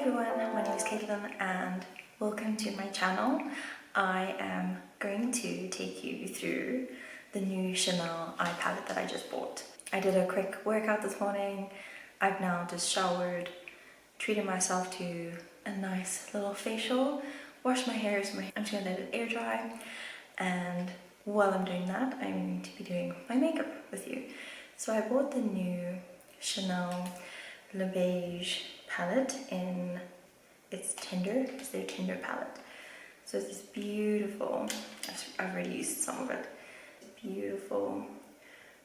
everyone, my name is Caitlin and welcome to my channel. I am going to take you through the new Chanel eye palette that I just bought. I did a quick workout this morning. I've now just showered, treated myself to a nice little facial, washed my hair, so I'm just going to let it air dry, and while I'm doing that I'm going to be doing my makeup with you. So I bought the new Chanel Les Beiges palette in it's their Tinder palette. So it's this beautiful, I've already used some of it, beautiful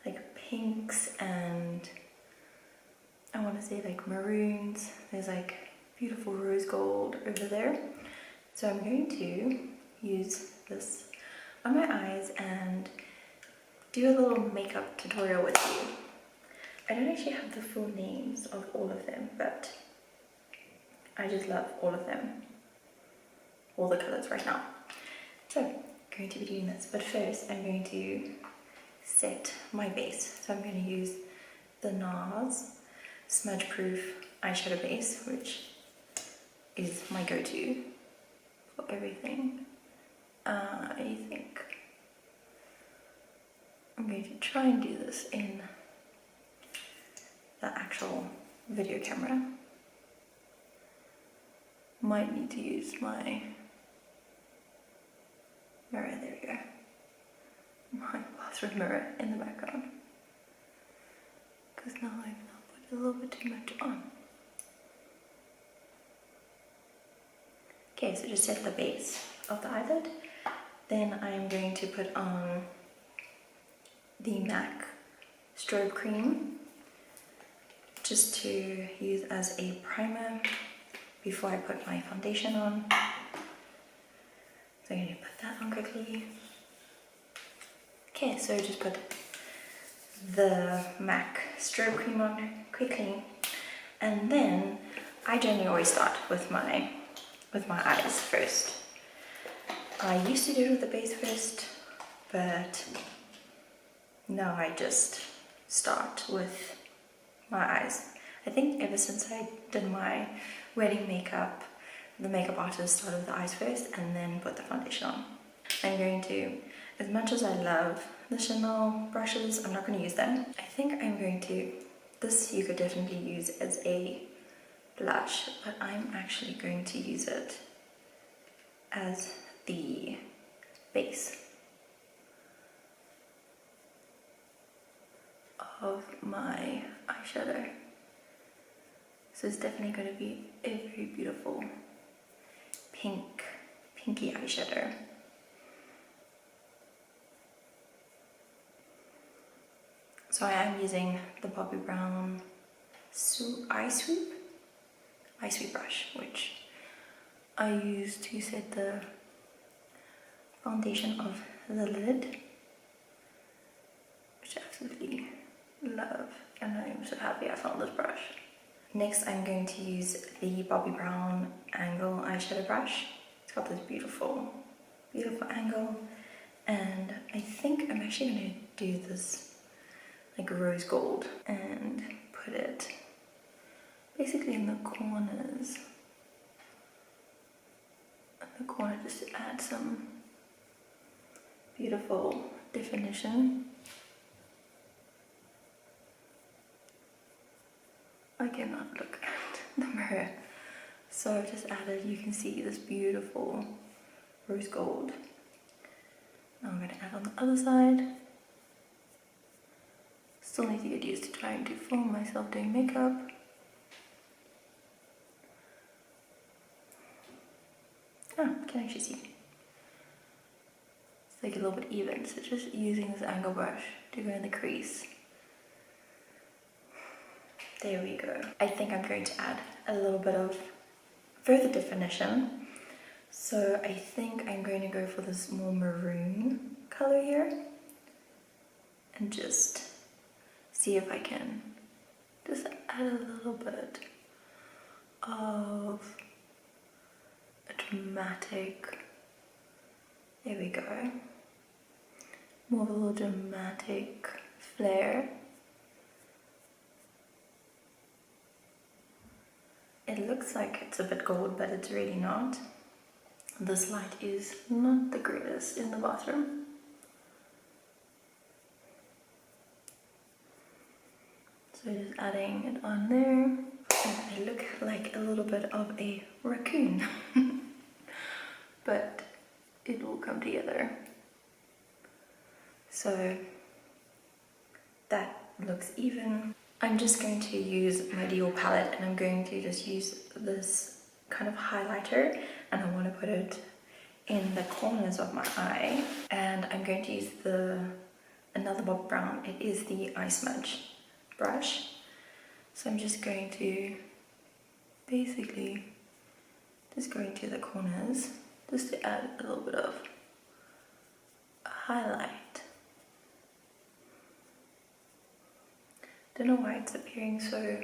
like pinks and I want to say like maroons. There's like beautiful rose gold over there. So I'm going to use this on my eyes and do a little makeup tutorial with you. I don't actually have the full names of all of them, but I just love all of them, all the colors right now. So I'm going to be doing this, but first I'm going to set my base. So I'm going to use the Nars Smudge Proof eyeshadow base, which is my go-to for everything. I think I'm going to try and do this in the actual video camera. Might need to use my mirror, there we go. My bathroom mirror in the background. Because now I've now put a little bit too much on. Okay, so just set the base of the eyelid. Then I'm going to put on the MAC Strobe Cream, just to use as a primer before I put my foundation on. So I'm going to put that on quickly. Okay, so just put the MAC Strobe Cream on quickly, and then I generally always start with my eyes first. I used to do it with the base first, but now I just start with my eyes. I think ever since I did my wedding makeup, the makeup artist started with the eyes first and then put the foundation on. I'm going to, as much as I love the Chanel brushes, I'm not going to use them. I think I'm going to, this you could definitely use as a blush, but I'm actually going to use it as the base of my eyeshadow. So it's definitely going to be a very beautiful pinky eyeshadow. So I am using the Bobbi Brown eye sweep brush, which I use to set the foundation of the lid, which I absolutely love, and I'm so happy I found this brush. Next I'm going to use the Bobbi Brown angle eyeshadow brush. It's got this beautiful angle, and I think I'm actually going to do this like rose gold and put it basically in the corners. Just to add some beautiful definition. I cannot look at the mirror. So I've just added, you can see this beautiful rose gold. Now I'm going to add on the other side. Still need to get used to trying to film myself doing makeup. Ah, I can actually see. It's like a little bit even, so just using this angle brush to go in the crease. There we go. I think I'm going to add a little bit of further definition. So I think I'm going to go for this more maroon color here and just see if I can just add a little bit of a dramatic, there we go, more of a little dramatic flare. It It looks like it's a bit gold, but it's really not. This light is not the greatest in the bathroom. So just adding it on there. And I look like a little bit of a raccoon. But it will come together. So that looks even. I'm just going to use my Dior palette, and I'm going to just use this kind of highlighter, and I want to put it in the corners of my eye. And I'm going to use another Bobbi Brown. It is the Eye Smudge brush. So I'm just going to basically just go into the corners just to add a little bit of a highlight. Don't know why it's appearing so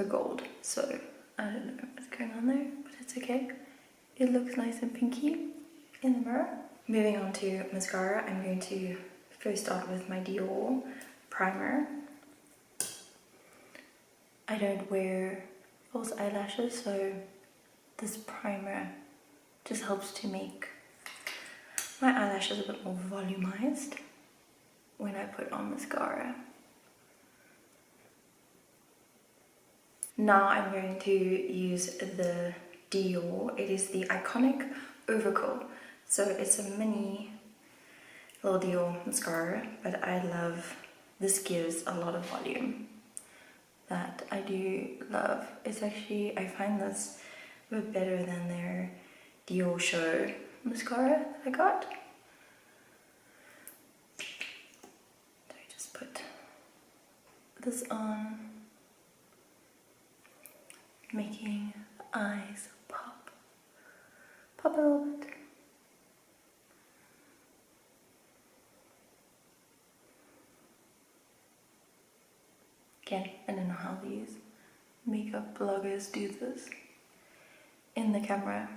gold. So I don't know what's going on there, but it's okay. It looks nice and pinky in the mirror. Moving on to mascara, I'm going to first start with my Dior primer. I don't wear false eyelashes, so this primer just helps to make my eyelashes a bit more volumized when I put on mascara. Now I'm going to use the Dior. It is the iconic Overcurl. So it's a mini little Dior mascara, but I love, this gives a lot of volume that I do love. It's actually, I find this a bit better than their Diorshow mascara that I got. So I just put this on, making the eyes pop a little bit. Again, I don't know how these makeup bloggers do this in the camera.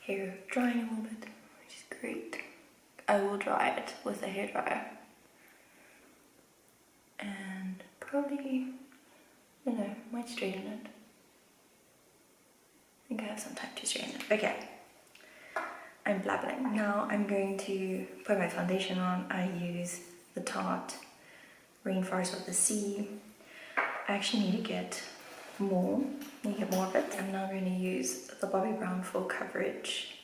Hair drying a little bit, which is great. I will dry it with a hairdryer. And probably, might straighten it. I think I have some time to straighten it. Okay, I'm blabbling. Now I'm going to put my foundation on. I use the Tarte Rainforest of the Sea. I actually need to get more of it. I'm now going to use the Bobbi Brown Full Coverage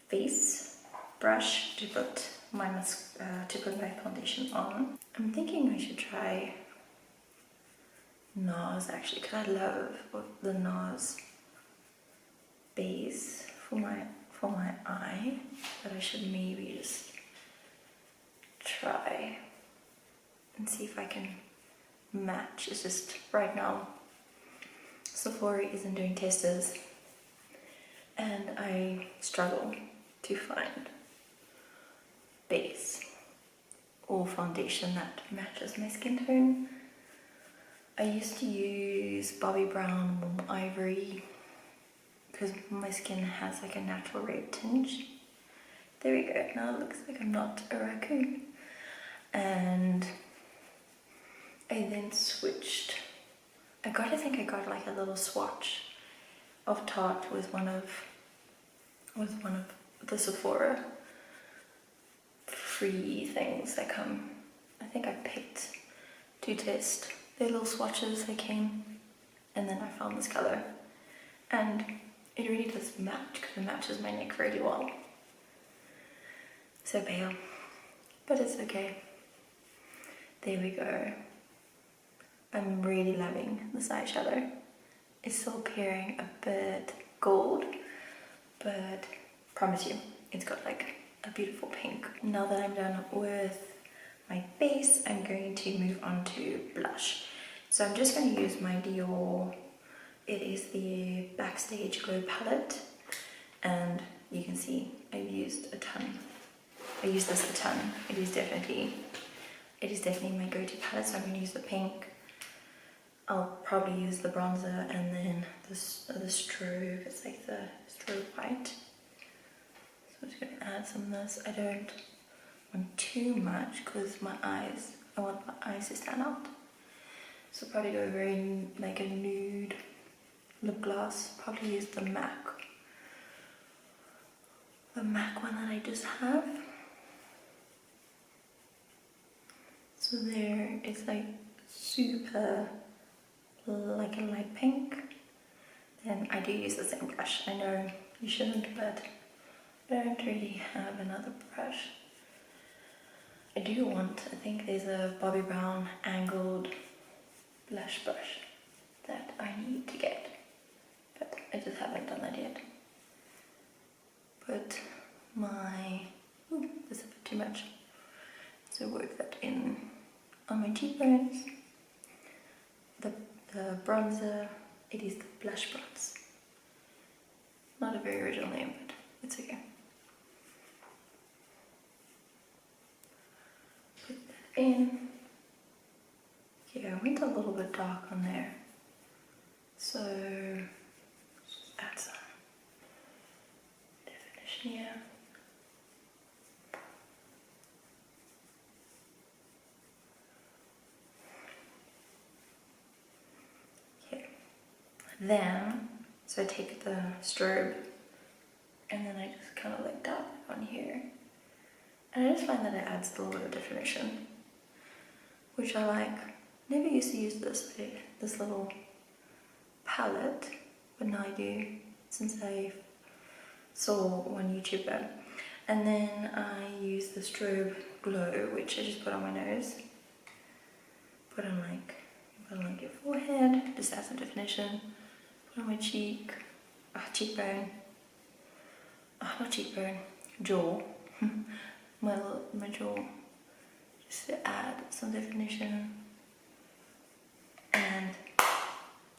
face brush to put my foundation on. I'm thinking I should try Nars actually, because I love the Nars base for my eye, but I should maybe just try and see if I can match. It's just right now Sephora isn't doing testers and I struggle to find base or foundation that matches my skin tone. I used to use Bobbi Brown Warm Ivory because my skin has like a natural red tinge. There we go, now it looks like I'm not a raccoon. And I then switched. I think I got like a little swatch of Tarte with one of the Sephora free things that come. I think I picked to test their little swatches that came, and then I found this color, and it really does match because it matches my neck really well. So pale, but it's okay. There we go. I'm really loving this eyeshadow. It's still appearing a bit gold, but promise you, it's got like a beautiful pink. Now that I'm done with my base, I'm going to move on to blush. So I'm just going to use my Dior. It is the Backstage Glow palette, and you can see I've used a ton. I use this a ton. It is definitely my go-to palette, so I'm going to use the pink. I'll probably use the bronzer and then the strobe. It's like the strobe white. So I'm just going to add some of this. I don't want too much because my eyes I want my eyes to stand out. So probably go very like a nude lip gloss. Probably use the MAC one that I just have. So there, it's like super like a light pink. Then I do use the same brush. I know you shouldn't, but I don't really have another brush. I think there's a Bobbi Brown angled blush brush that I need to get, but I just haven't done that yet. Put my, this is a bit too much, so work that in on my cheekbones. The bronzer, it is the blush bronze. Not a very original name, but it's okay. Put that in. Yeah, I went a little bit dark on there, so just add some definition here. Then, so I take the strobe and then I just kind of like dab it on here. And I just find that it adds a little bit of definition, which I like. Never used to use this little palette, but now I do since I saw one YouTuber. And then I use the Strobe Glow, which I just put on my nose. Put on like your forehead, just add some definition. Put on my cheek, cheekbone, not cheekbone, jaw, my jaw, just to add some definition, and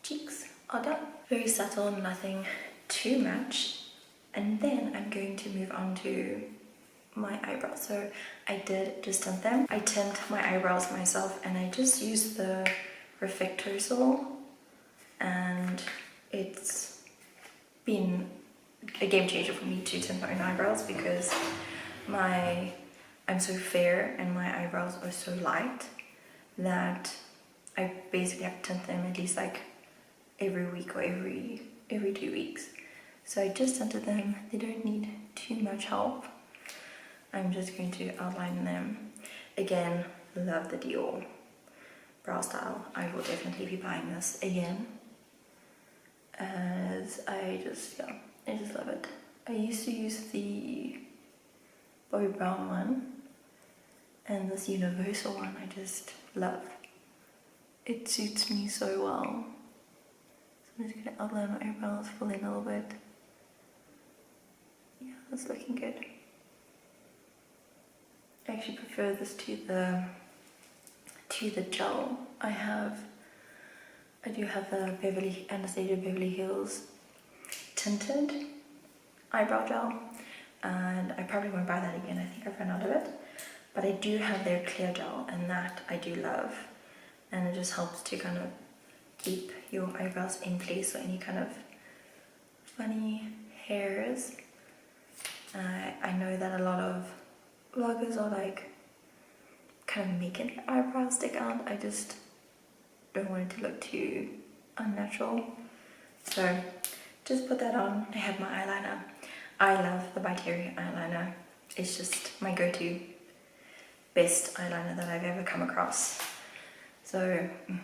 cheeks are done. Very subtle, nothing too much. And then I'm going to move on to my eyebrows. So I did just tint them. I tint my eyebrows myself and I just used the Hydrocealer, and it's been a game changer for me to tint my own eyebrows because I'm so fair and my eyebrows are so light that I basically have to tint them at least like every week or every 2 weeks. So I just tinted them. They don't need too much help. I'm just going to outline them. Again, love the Dior brow style. I will definitely be buying this again, as I just love it. I used to use the Bobbi Brown one and this universal one I just love. It suits me so well. So I'm just going to outline my eyebrows, fill in a little bit. Yeah, that's looking good. I actually prefer this to the gel. I do have the Anastasia Beverly Hills tinted eyebrow gel, and I probably won't buy that again. I think I've run out of it, but I do have their clear gel, and that I do love, and it just helps to kind of keep your eyebrows in place or any kind of funny hairs. I know that a lot of vloggers are like kind of making their eyebrows stick out. I just don't want it to look too unnatural, so just put that on. I have my eyeliner. I love the By Terry eyeliner. It's just my go-to best eyeliner that I've ever come across. So I'm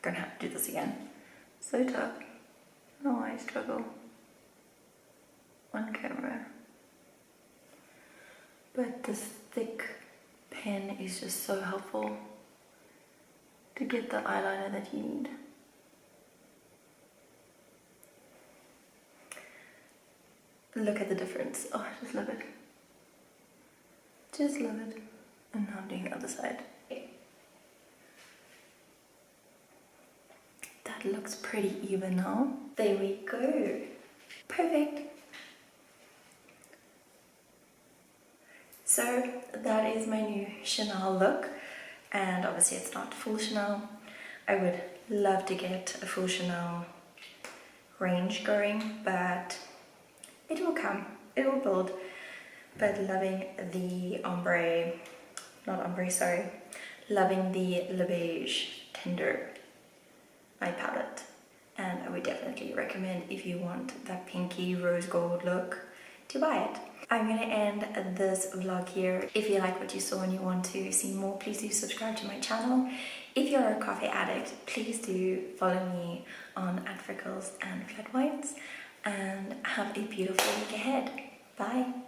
gonna have to do this again. So tough. Oh, I struggle on camera. But this thick pen is just so helpful to get the eyeliner that you need. Look at the difference. Oh, I just love it. Just love it. And now I'm doing the other side. That looks pretty even now. There we go. Perfect. So that is my new Chanel look, and obviously it's not full Chanel. I would love to get a full Chanel range going, but it will come, it will build. But loving the loving the Les Beiges Tender eye palette, and I would definitely recommend, if you want that pinky rose gold look, to buy it. I'm going to end this vlog here. If you like what you saw and you want to see more, please do subscribe to my channel. If you're a coffee addict, please do follow me on @freckles and flat whites, and have a beautiful week ahead. Bye!